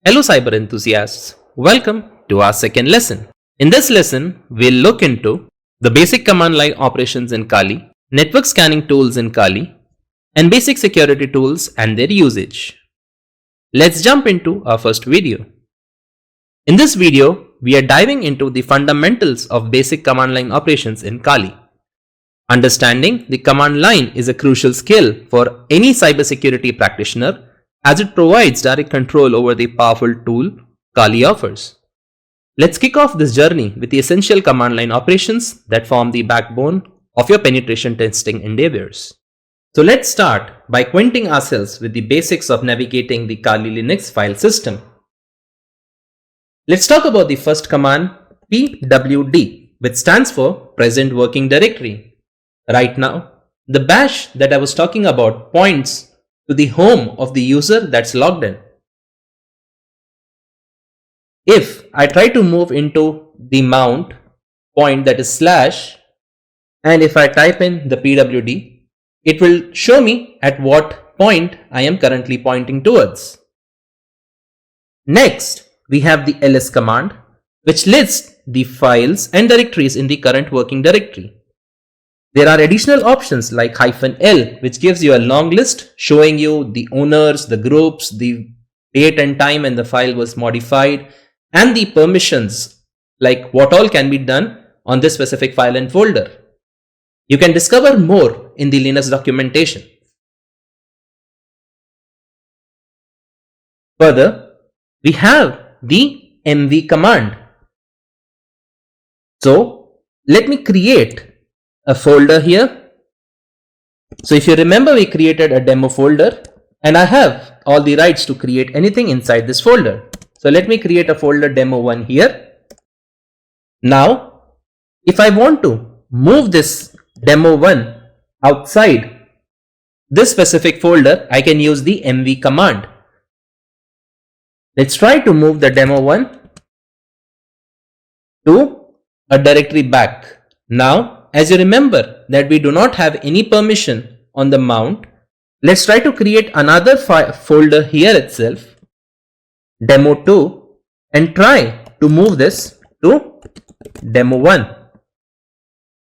Hello cyber enthusiasts, welcome to our second lesson. In this lesson, we'll look into the basic command line operations in Kali, network scanning tools in Kali, and basic security tools and their usage. Let's jump into our first video. In this video, we are diving into the fundamentals of basic command line operations in Kali. Understanding the command line is a crucial skill for any cybersecurity practitioner as it provides direct control over the powerful tool Kali offers. Let's kick off this journey with the essential command line operations that form the backbone of your penetration testing endeavors. So let's start by acquainting ourselves with the basics of navigating the Kali Linux file system. Let's talk about the first command, pwd, which stands for present working directory. Right now, the bash that I was talking about points to the home of the user that's logged in. If I try to move into the mount point that is slash, and if I type in the pwd, it will show me at what point I am currently pointing towards. Next, we have the ls command, which lists the files and directories in the current working directory. There are additional options like -l, which gives you a long list showing you the owners, the groups, the date and time when the file was modified, and the permissions like what all can be done on this specific file and folder. You can discover more in the Linux documentation. Further, we have the mv command. So let me create a folder here. So if you remember, we created a demo folder and I have all the rights to create anything inside this folder. So let me create a folder demo1 here. Now, if I want to move this demo1 outside this specific folder, I can use the mv command. Let's try to move the demo1 to a directory back. Now, as you remember that we do not have any permission on the mount, let's try to create another folder here itself, demo2, and try to move this to demo1.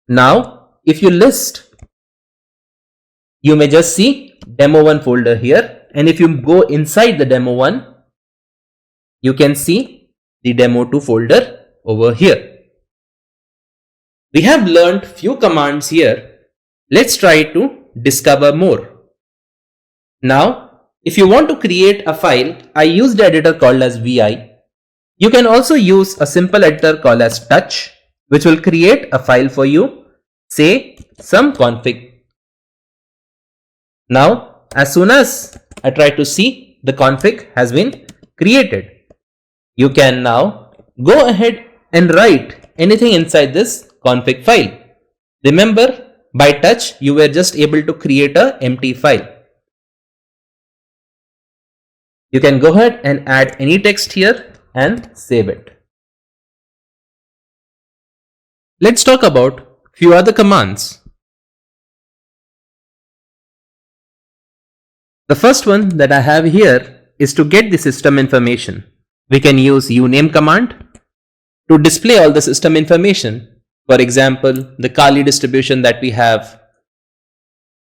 Now, if you list, you may just see demo1 folder here, and if you go inside the demo1, you can see the demo2 folder over here. We have learned few commands here. Let's try to discover more. Now, if you want to create a file, I use the editor called as vi. You can also use a simple editor called as touch, which will create a file for you, say some config. Now, as soon as I try to see, the config has been created. You can now go ahead and write anything inside this config file. Remember, by touch, you were just able to create an empty file. You can go ahead and add any text here and save it. Let's talk about few other commands. The first one that I have here is to get the system information. We can use uname command to display all the system information. For example, the Kali distribution that we have.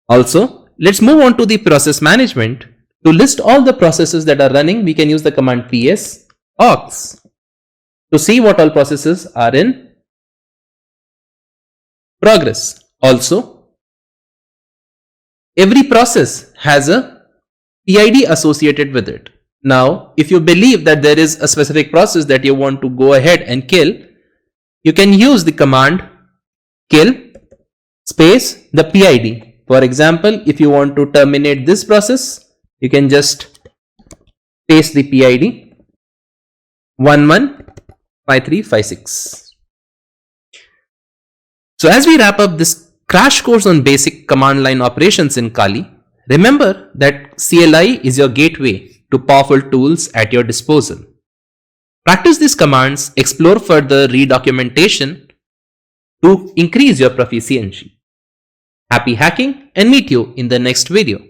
Also, let's move on to the process management. To list all the processes that are running, we can use the command ps aux to see what all processes are in progress. Also, every process has a PID associated with it. Now, if you believe that there is a specific process that you want to go ahead and kill, you can use the command kill space the PID. For example, if you want to terminate this process, you can just paste the PID 115356. So as we wrap up this crash course on basic command line operations in Kali, remember that CLI is your gateway to powerful tools at your disposal. Practice these commands, explore further redocumentation to increase your proficiency. Happy hacking and meet you in the next video.